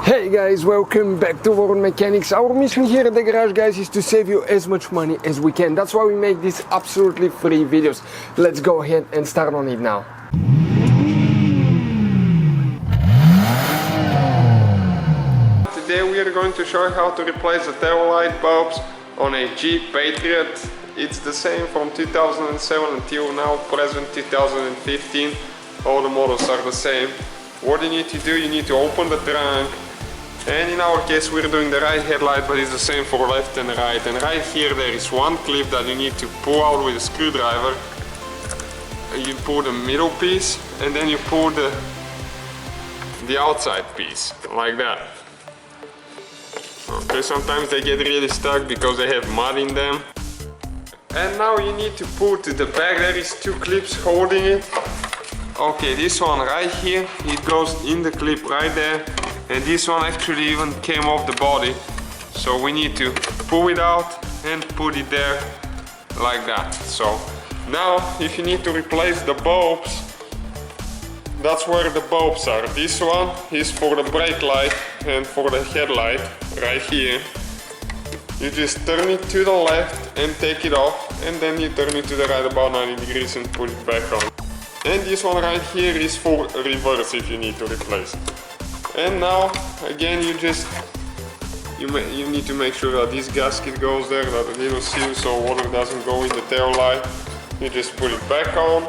Hey guys, welcome back to World Mechanics. Our mission here at the garage, guys, is to save you as much money as we can. That's why we make these absolutely free videos. Let's go ahead and start on it now. Today we are going to show you how to replace the tail light bulbs on a Jeep Patriot. It's the same from 2007 until now, present 2015. All the models are the same. What you need to do, you need to open the trunk. And in our case we're doing the right headlight, but it's the same for left and right. And right here there is one clip that you need to pull out with a screwdriver. You pull the middle piece and then you pull the outside piece, like that. Okay, sometimes they get really stuck because they have mud in them. And now you need to pull to the back. There is two clips holding it. Okay, this one right here, it goes in the clip right there. And this one actually even came off the body. So we need to pull it out and put it there like that. So now if you need to replace the bulbs, that's where the bulbs are. This one is for the brake light and for the headlight right here. You just turn it to the left and take it off, and then you turn it to the right about 90 degrees and put it back on. And this one right here is for reverse if you need to replace it. And now again you need to make sure that this gasket goes there, that the little seal, so water doesn't go in the tail light. You just put it back on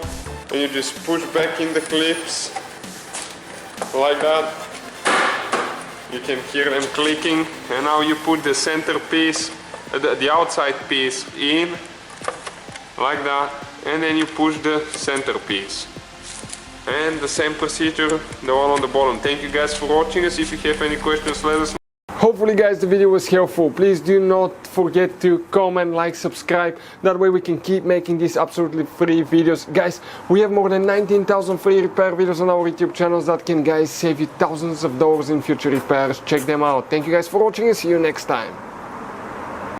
and you just push back in the clips like that. You can hear them clicking, and now you put the center piece, the outside piece in like that, and then you push the center piece. And the same procedure, the one on the bottom. Thank you guys for watching us. If you have any questions, let us know. Hopefully guys the video was helpful. Please do not forget to comment, like, subscribe. That way we can keep making these absolutely free videos. Guys, we have more than 19,000 free repair videos on our YouTube channels that can, guys, save you thousands of dollars in future repairs. Check them out. Thank you guys for watching and see you next time.